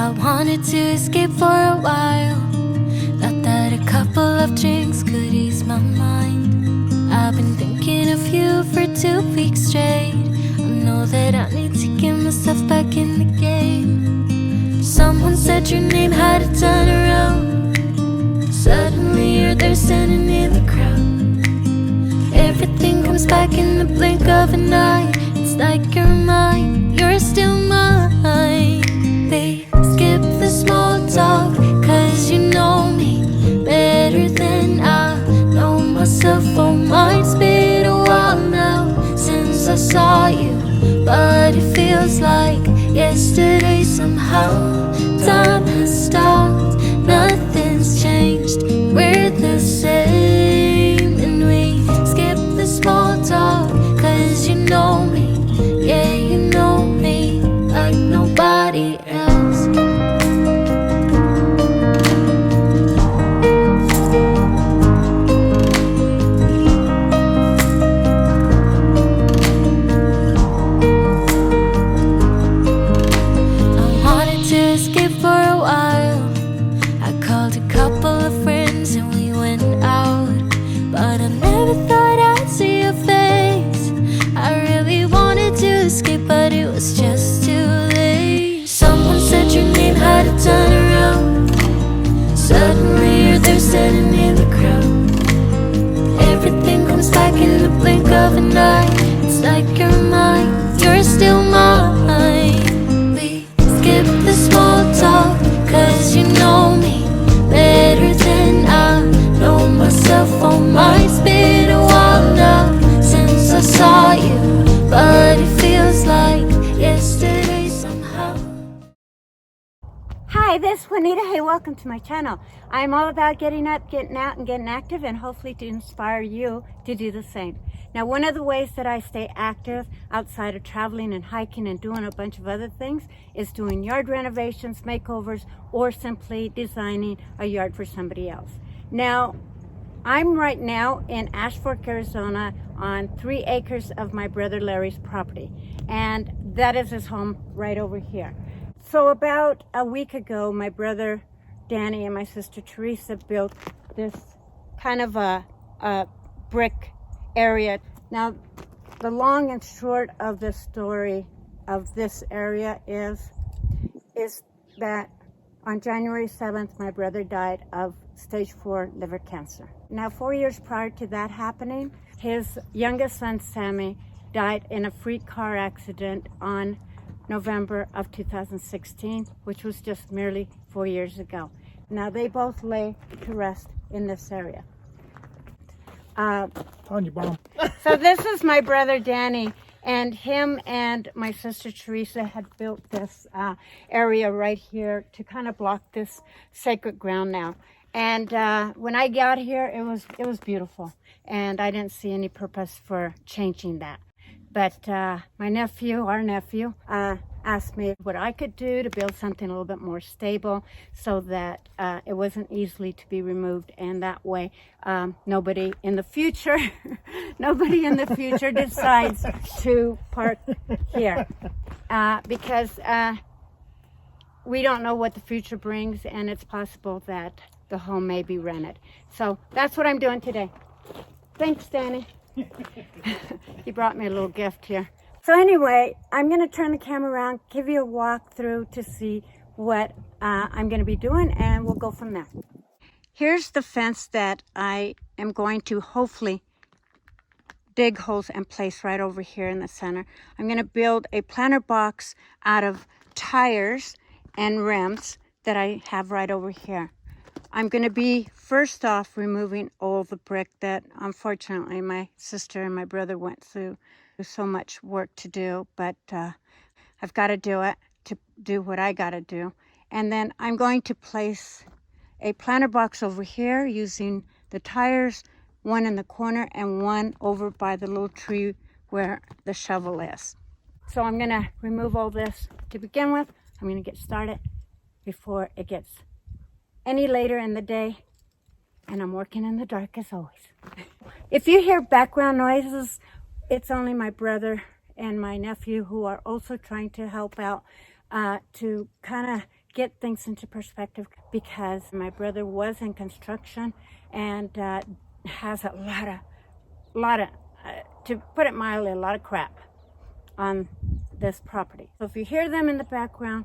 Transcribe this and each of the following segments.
I wanted to escape for a while. Thought that a couple of drinks could ease my mind. I've been thinking of you for 2 weeks straight. I know that I need to get myself back in the game. Someone said your name had a turn around. Suddenly you're there standing in the crowd. Everything comes back in the blink of an eye. It's like you're mine, you're still mine. They skip the small talk, cause you know me better than I know myself. Oh, mine's been a while now since I saw you, but it feels like yesterday somehow. Time has stopped, nothing's changed, we're the same. And we skip the small talk, cause you know me, yeah, you know me like nobody else. But it was just too late. Someone said your name had a turn around. Suddenly you're there standing in the crowd. Everything comes back in the blink of an eye. It's like you're mine, you're still mine. We skip the small talk, cause you know me better than I know myself. Oh, mine's been a while now since I saw you, but it feels like yesterday somehow. Hi, this is Juanita. Hey, welcome to my channel. I'm all about getting up, getting out, and getting active, and hopefully to inspire you to do the same. Now, one of the ways that I stay active outside of traveling and hiking and doing a bunch of other things is doing yard renovations, makeovers, or simply designing a yard for somebody else. Now, I'm right now in Ashford, Arizona on 3 acres of my brother Larry's property, and that is his home right over here. So about a week ago, my brother Danny and my sister Teresa built this kind of a brick area. Now, the long and short of the story of this area is that on January 7th, my brother died of stage 4 liver cancer. Now, 4 years prior to that happening, his youngest son, Sammy, died in a freak car accident on November of 2016, which was just merely 4 years ago. Now, they both lay to rest in this area. On your bomb. So this is my brother, Danny, and him and my sister Teresa had built this area right here to kind of block this sacred ground now. And when I got here, it was beautiful, and I didn't see any purpose for changing that. But our nephew, asked me what I could do to build something a little bit more stable so that it wasn't easily to be removed, and that way nobody in the future decides to park here, because we don't know what the future brings, and it's possible that the home may be rented. So that's what I'm doing today. Thanks, Danny. He brought me a little gift here. So anyway, I'm going to turn the camera around, give you a walk through to see what I'm going to be doing, and we'll go from there. Here's the fence that I am going to hopefully dig holes and place right over here in the center. I'm going to build a planter box out of tires and rims that I have right over here. I'm going to be first off removing all the brick that unfortunately my sister and my brother went through. There's so much work to do, but I've got to do it to do what I got to do. And then I'm going to place a planter box over here using the tires, one in the corner and one over by the little tree where the shovel is. So I'm going to remove all this to begin with. I'm going to get started before it gets any later in the day, and I'm working in the dark as always. If you hear background noises, it's only my brother and my nephew who are also trying to help out to kind of get things into perspective, because my brother was in construction and has a lot of, to put it mildly, a lot of crap on this property. So if you hear them in the background,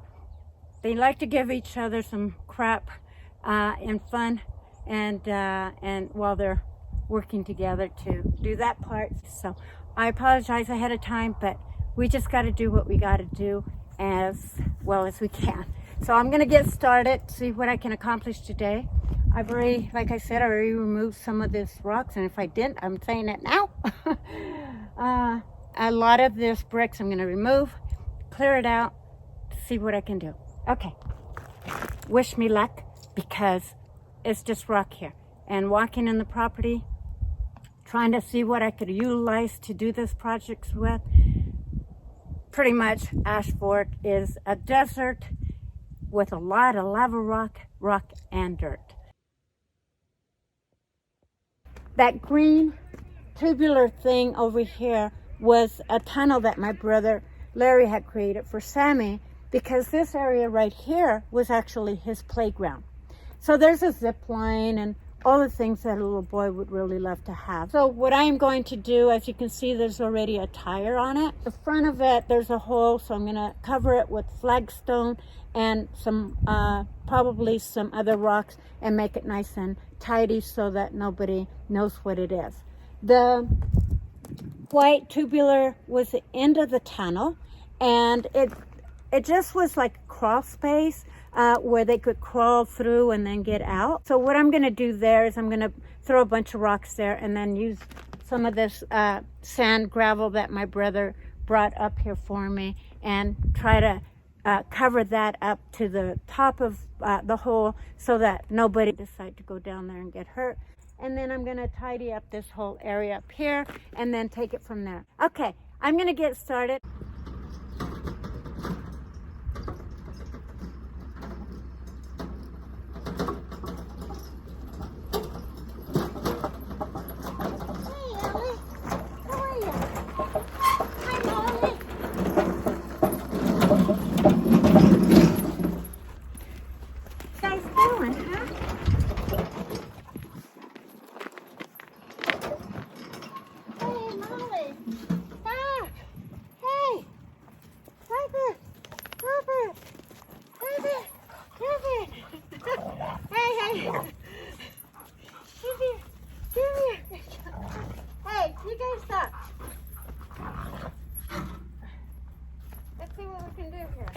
they like to give each other some crap and fun, and while they're working together to do that part. So I apologize ahead of time, but we just got to do what we got to do as well as we can. So I'm going to get started, see what I can accomplish today. I've already, like I said, I already removed some of these rocks, and if I didn't, I'm saying it now. A lot of this bricks I'm going to remove, clear it out, see what I can do. Okay, wish me luck, because it's just rock here. And walking in the property, trying to see what I could utilize to do this project with. Pretty much Ash Fork is a desert with a lot of lava rock and dirt. That green tubular thing over here was a tunnel that my brother Larry had created for Sammy, because this area right here was actually his playground. So there's a zip line and all the things that a little boy would really love to have. So what I'm going to do, as you can see, there's already a tire on it. The front of it, there's a hole, so I'm gonna cover it with flagstone and some, probably some other rocks, and make it nice and tidy so that nobody knows what it is. The white tubular was the end of the tunnel, and it just was like a crawl space where they could crawl through and then get out. So what I'm going to do there is I'm going to throw a bunch of rocks there, and then use some of this sand gravel that my brother brought up here for me, and try to cover that up to the top of the hole so that nobody decide to go down there and get hurt. And then I'm going to tidy up this whole area up here and then take it from there. Okay, I'm going to get started. Hey, you guys stop. Let's see what we can do here.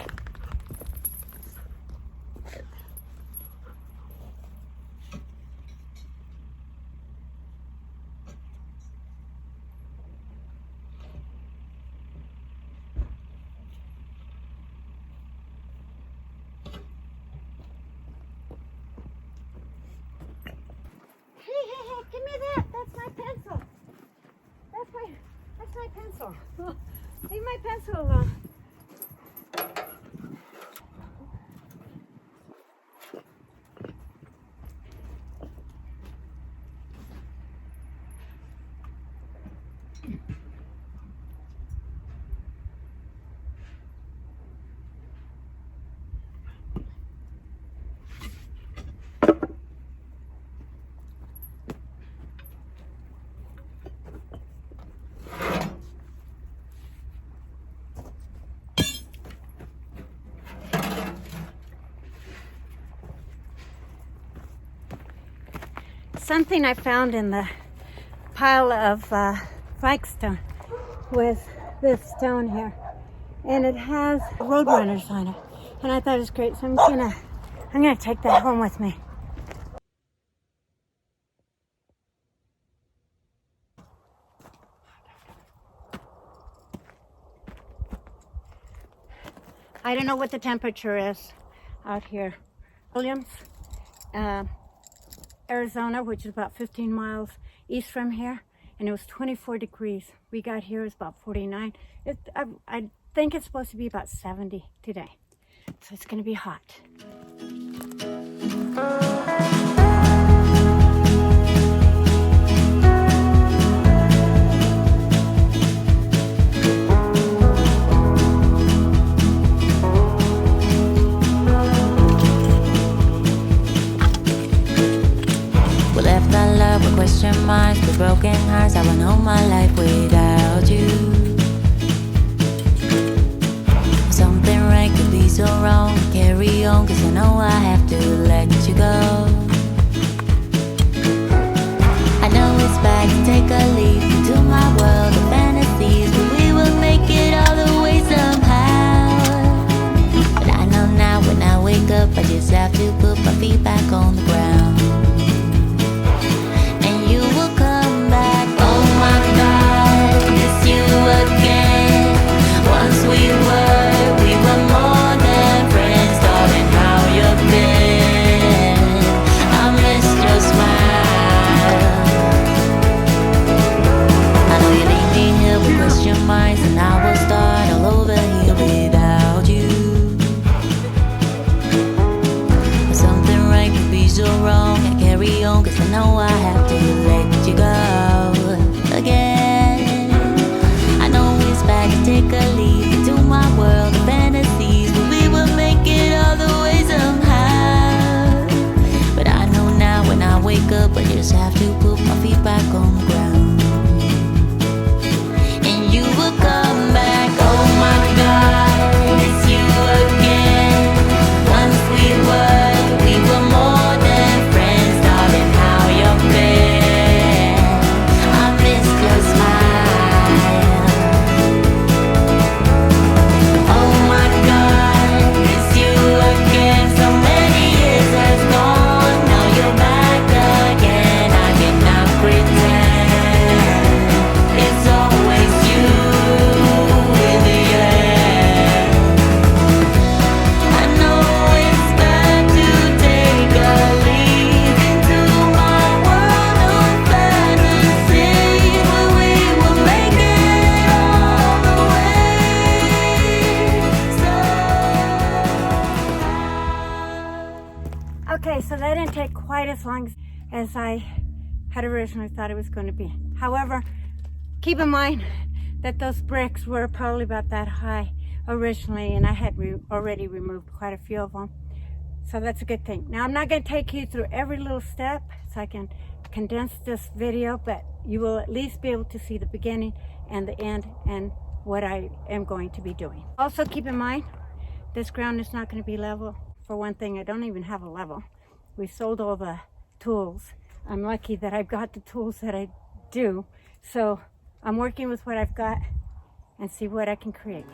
Hey, give me that. That's my pencil. That's my pencil. Leave my pencil alone. Something I found in the pile of flagstone was this stone here, and it has roadrunners on it, and I thought it was great, so I'm gonna take that home with me. I don't know what the temperature is out here. Williams, Arizona, which is about 15 miles east from here, and it was 24 degrees. We got here, it was about 49. I think it's supposed to be about 70 today, so it's going to be hot. so wrong. Carry on, cause I know I have to let you go. I know it's bad to take a leap into my world of fantasies, but we will make it all the way somehow. But I know now when I wake up, I just have to put my feet back on the ground. And you will come back. Oh my God, it's you again. Once we were more than friends. Darling, how you been? I missed your smile. I know you leave me here with question marks, and I will start all over here without you. But something right could be so wrong. I carry on, cause I know I have to let you go again. I know it's bad to take a leap into my world of fantasies, but we will make it all the way somehow. But I know now when I wake up, I just have to put my feet back on the ground. And you will come back. Oh my God, it's you again. Once we were more than friends. Darling, how you been? I missed your smile. Oh my God, it's you again. So many years has gone, now you're back again. I cannot pretend it's always you in the end. I know it's bad to take a leap into my world of fantasy, but we will make it all the way. Okay, so that didn't take quite as long as I had originally thought it was going to be. However, keep in mind that those bricks were probably about that high originally, and I had already removed quite a few of them. So that's a good thing. Now, I'm not going to take you through every little step so I can condense this video, but you will at least be able to see the beginning and the end and what I am going to be doing. Also, keep in mind, this ground is not going to be level. For one thing, I don't even have a level. We sold all the tools. I'm lucky that I've got the tools that I do. So I'm working with what I've got and see what I can create.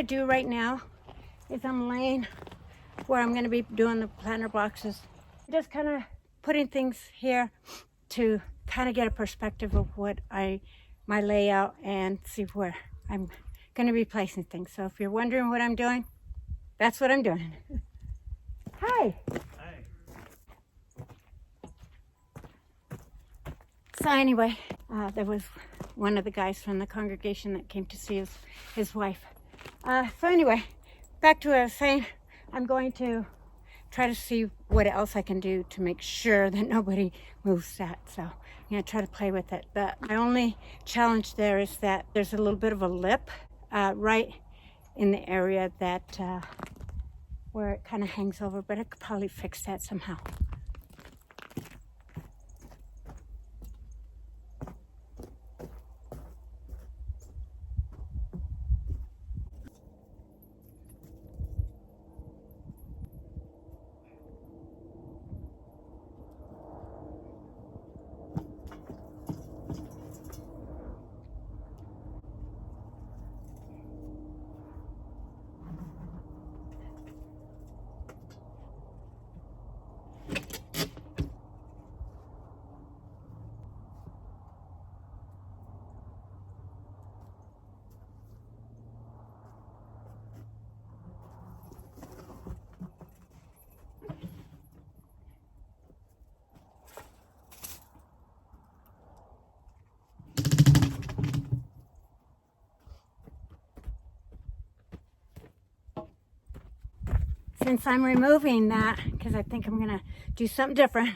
to do right now is I'm laying where I'm going to be doing the planter boxes. Just kind of putting things here to kind of get a perspective of what my layout and see where I'm going to be placing things. So if you're wondering what I'm doing, that's what I'm doing. Hi. So anyway, there was one of the guys from the congregation that came to see his wife. So anyway, back to what I was saying. I'm going to try to see what else I can do to make sure that nobody moves that. So I'm going to try to play with it. My only challenge there is that there's a little bit of a lip right in the area that where it kind of hangs over, but I could probably fix that somehow. Since I'm removing that, because I think I'm gonna do something different.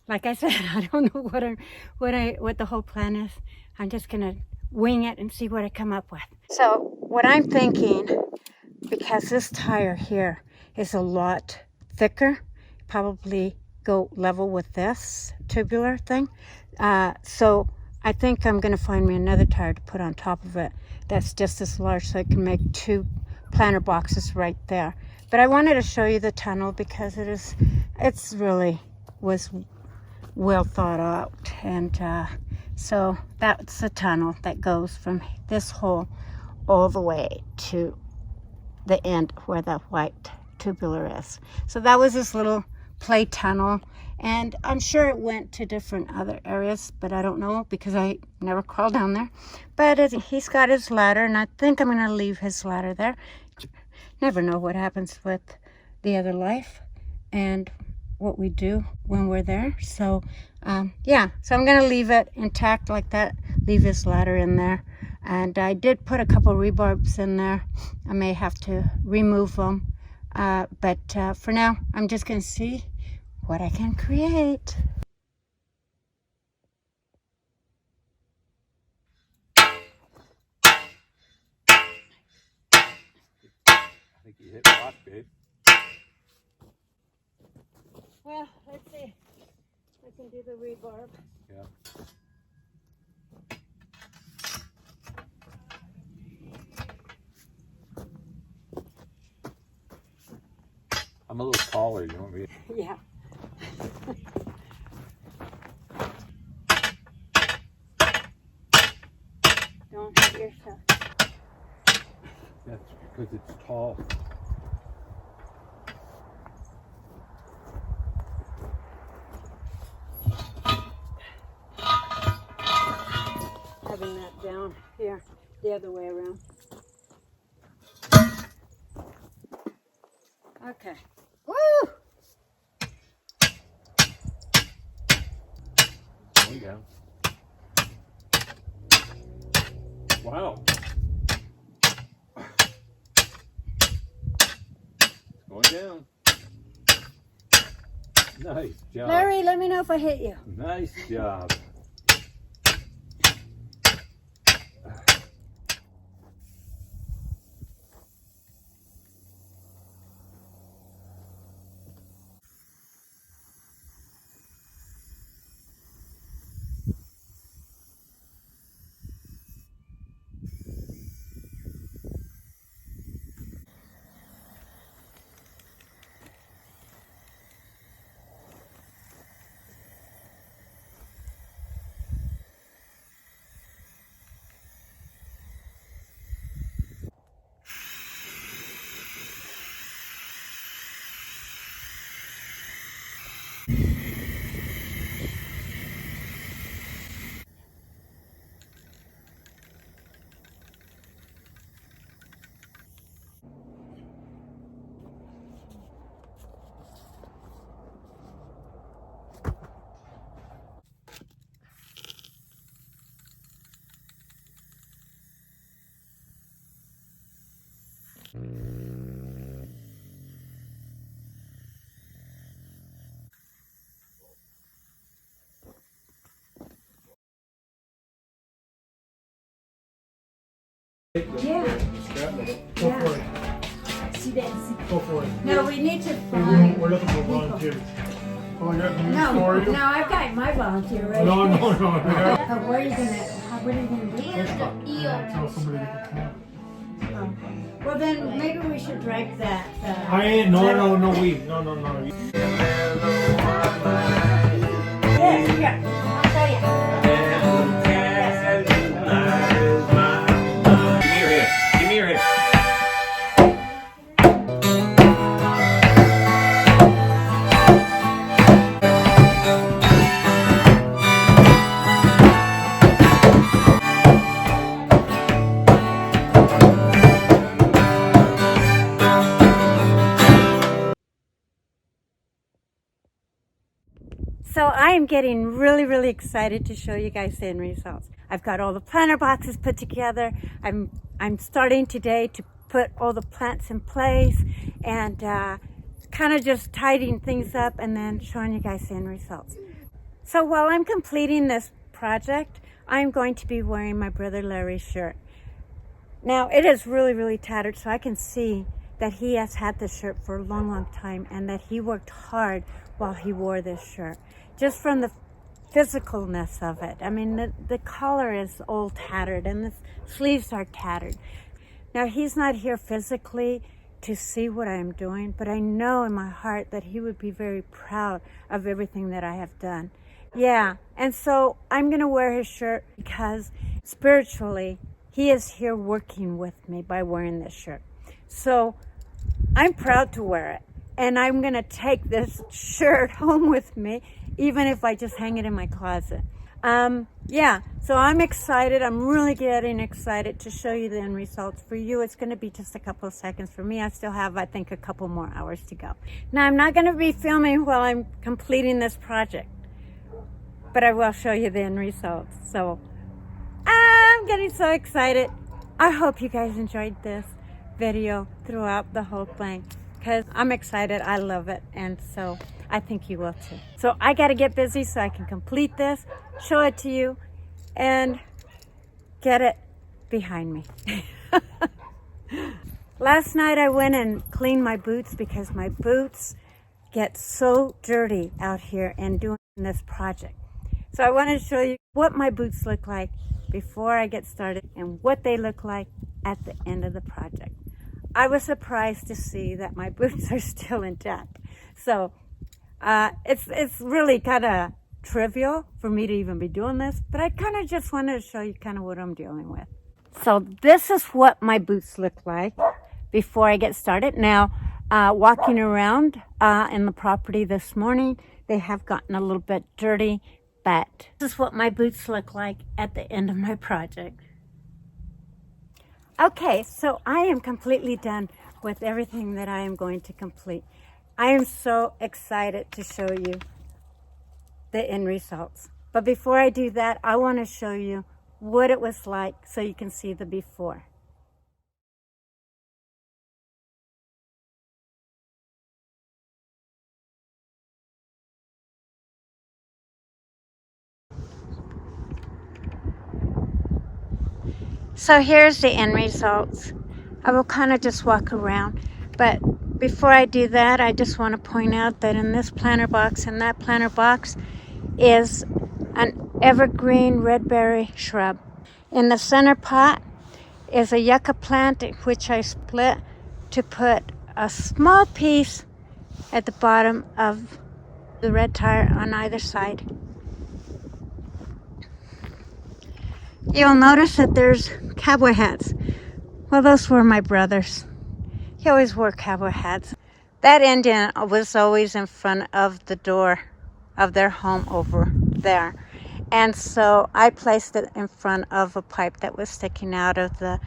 Like I said, I don't know what the whole plan is. I'm just gonna wing it and see what I come up with. So what I'm thinking, because this tire here is a lot thicker, probably go level with this tubular thing. So I think I'm gonna find me another tire to put on top of it that's just as large, so I can make 2 planter boxes right there. But I wanted to show you the tunnel because it's really was well thought out. And so that's the tunnel that goes from this hole all the way to the end where the white tubular is. So that was this little play tunnel. And I'm sure it went to different other areas, but I don't know because I never crawled down there. But he's got his ladder, and I think I'm going to leave his ladder there. Never know what happens with the other life and what we do when we're there. So yeah, so I'm gonna leave it intact like that, leave his ladder in there. And I did put a couple rebarbs in there. I may have to remove them, but for now I'm just gonna see what I can create. I think you hit rock, babe. Well, let's see. I can do the rebarb. Yeah. I'm a little taller, you want me? Yeah. Don't hurt yourself. That's because it's tall. Having that down here, the other way around. Okay. Woo! Going down. Wow. It's going down. Nice job. Larry, let me know if I hit you. Nice job. Yeah. Go Yeah. for it. Go for it. No, we need to We're find. looking for volunteers. Oh, you're the No, for you? no, I've got my volunteer ready. No. What are you gonna? What are you gonna do? Tell somebody to come out. Oh. Well, then maybe we should drag that. I ain't. No. Yes, here. I'll show you. Give me your hand. So I am getting really excited to show you guys the end results. I've got all the planter boxes put together. I'm starting today to put all the plants in place and kind of just tidying things up and then showing you guys the end results. So while I'm completing this project, I'm going to be wearing my brother Larry's shirt. Now it is really tattered, so I can see that he has had this shirt for a long time and that he worked hard while he wore this shirt. Just from the physicalness of it. I mean, the collar is all tattered and the sleeves are tattered. Now, he's not here physically to see what I'm doing, but I know in my heart that he would be very proud of everything that I have done. Yeah, and so I'm going to wear his shirt because spiritually, he is here working with me by wearing this shirt. So I'm proud to wear it. And I'm going to take this shirt home with me, even if I just hang it in my closet. Yeah, so I'm excited. I'm really getting excited to show you the end results. For you, it's going to be just a couple of seconds. For me, I still have, I think, a couple more hours to go. Now, I'm not going to be filming while I'm completing this project, but I will show you the end results. So I'm getting so excited. I hope you guys enjoyed this video throughout the whole thing, because I'm excited. I love it, and so I think you will too. So I got to get busy so I can complete this, show it to you, and get it behind me. Last night I went and cleaned my boots because my boots get so dirty out here and doing this project. So I want to show you what my boots look like before I get started and what they look like at the end of the project. I was surprised to see that my boots are still intact. So it's really kind of trivial for me to even be doing this, but I kind of just wanted to show you kind of what I'm dealing with. So this is what my boots look like before I get started. Now, walking around in the property this morning, they have gotten a little bit dirty, but this is what my boots look like at the end of my project. Okay, so I am completely done with everything that I am going to complete. I am so excited to show you the end results. But before I do that, I want to show you what it was like so you can see the before. So here's the end results. I will kind of just walk around, but before I do that, I just want to point out that in this planter box and that planter box is an evergreen red berry shrub. In the center pot is a yucca plant, which I split to put a small piece at the bottom of the red tire on either side. You'll notice that there's cowboy hats. Well, those were my brother's. He always wore cowboy hats. That Indian was always in front of the door of their home over there. And so I placed it in front of a pipe that was sticking out of the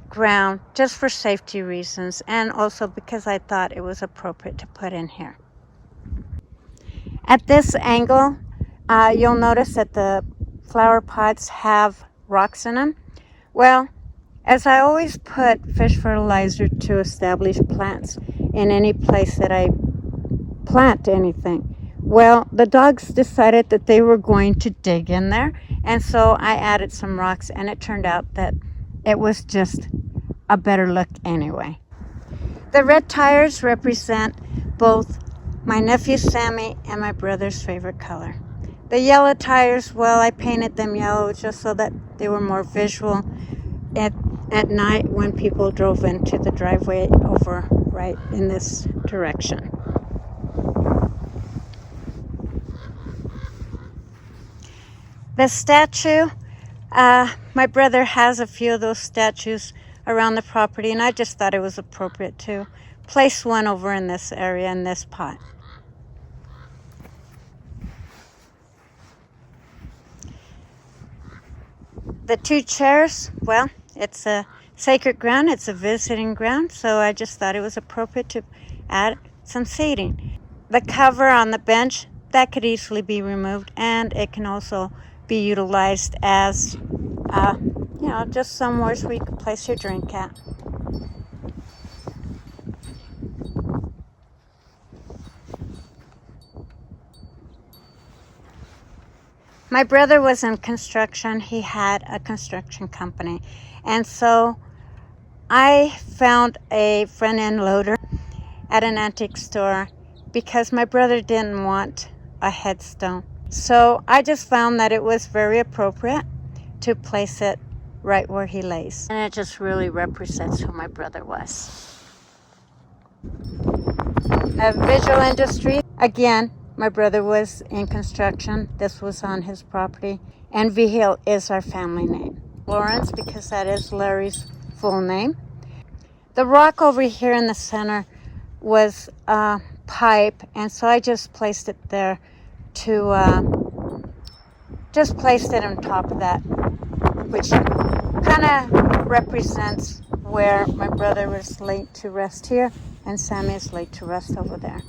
ground just for safety reasons, and also because I thought it was appropriate to put in here. At this angle, you'll notice that the flower pots have rocks in them. Well, as I always put fish fertilizer to establish plants in any place that I plant anything, well, the dogs decided that they were going to dig in there, and so I added some rocks, and it turned out that it was just a better look anyway. The red tires represent both my nephew Sammy and my brother's favorite color. The yellow tires, well, I painted them yellow just so that they were more visual at night when people drove into the driveway over right in this direction. The statue, my brother has a few of those statues around the property, and I just thought it was appropriate to place one over in this area in this pot. The two chairs, well, it's a sacred ground, it's a visiting ground, so I just thought it was appropriate to add some seating. The cover on the bench, that could easily be removed, and it can also be utilized as, just somewhere where you can place your drink at. My brother was in construction. He had a construction company. And so I found a front-end loader at an antique store because my brother didn't want a headstone. So I just found that it was very appropriate to place it right where he lays. And it just really represents who my brother was. A visual industry, again, my brother was in construction. This was on his property. And Vigil is our family name. Lawrence, because that is Larry's full name. The rock over here in the center was a pipe, and so I just placed it there to, just placed it on top of that, which kind of represents where my brother was laid to rest here, and Sammy is laid to rest over there.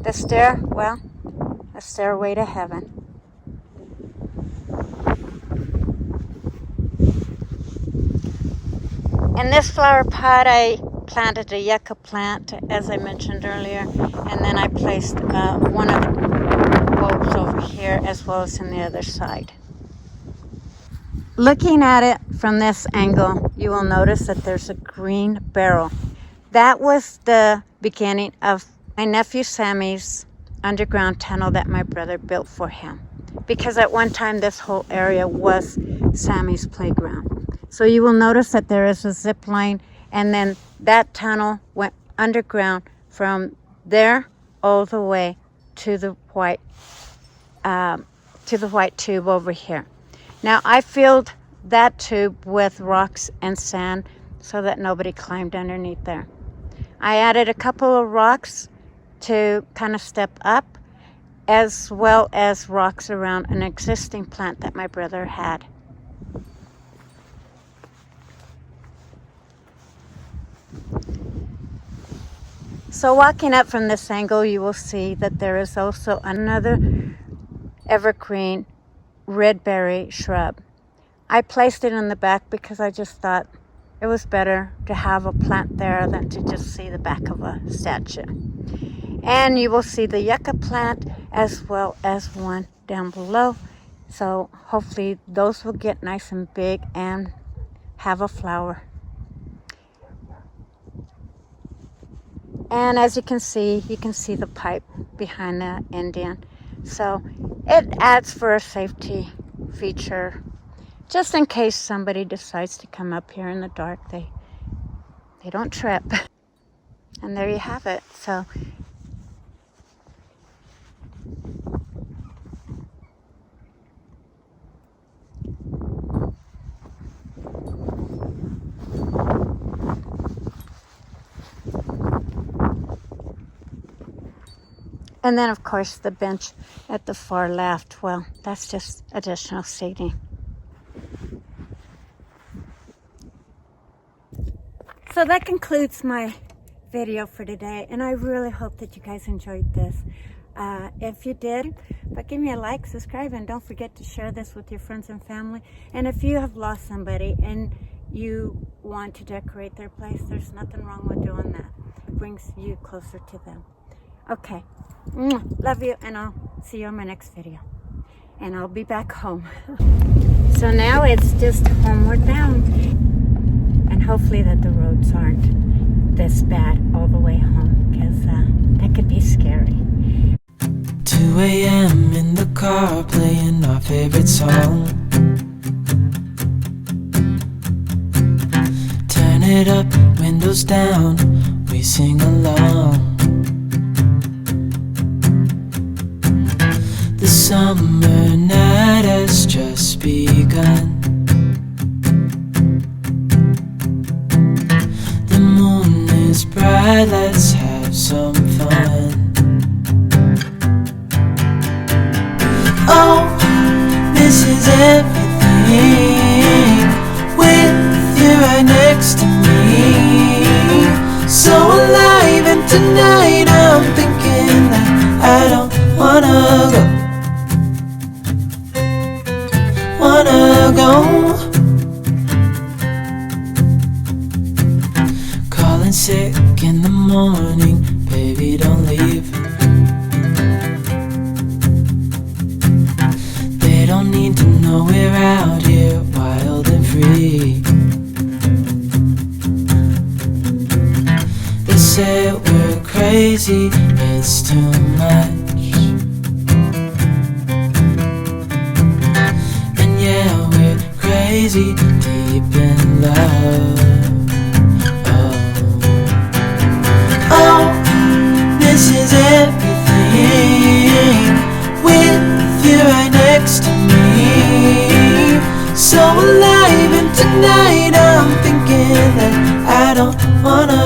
The stair, well, a stairway to heaven. In this flower pot, I planted a yucca plant, as I mentioned earlier, and then I placed one of the bulbs over here as well as on the other side. Looking at it from this angle, you will notice that there's a green barrel. That was the beginning of my nephew Sammy's underground tunnel that my brother built for him, because at one time this whole area was Sammy's playground. So you will notice that there is a zip line, and then that tunnel went underground from there all the way to the white tube over here. Now I filled that tube with rocks and sand so that nobody climbed underneath there. I added a couple of rocks to kind of step up, as well as rocks around an existing plant that my brother had. So walking up from this angle, you will see that there is also another evergreen red berry shrub. I placed it in the back because I just thought it was better to have a plant there than to just see the back of a statue. And you will see the yucca plant as well as one down below. So hopefully those will get nice and big and have a flower. And as you can see the pipe behind the Indian. So it adds for a safety feature, just in case somebody decides to come up here in the dark, they don't trip. And there you have it. So and then, of course, the bench at the far left, well, that's just additional seating. So that concludes my video for today, and I really hope that you guys enjoyed this. If you did, but give me a like, subscribe, and don't forget to share this with your friends and family. And if you have lost somebody and you want to decorate their place, there's nothing wrong with doing that. It brings you closer to them. Okay. Love you, and I'll see you on my next video. And I'll be back home. So now it's just homeward bound. And hopefully that the roads aren't this bad all the way home, because that could be scary. 2 a.m. in the car playing our favorite song. Turn it up, windows down, we sing along. The summer night has just begun. The moon is bright, let's have some fun. Oh, this is everything with you right next to me. So alive, and tonight I'm thinking that I don't wanna go. Calling sick in the morning, baby don't leave. They don't need to know we're out here wild and free. They say we're crazy, it's too much. And yeah, we're crazy, deep in love. Oh, this is everything with you right next to me. So alive, and tonight I'm thinking that I don't wanna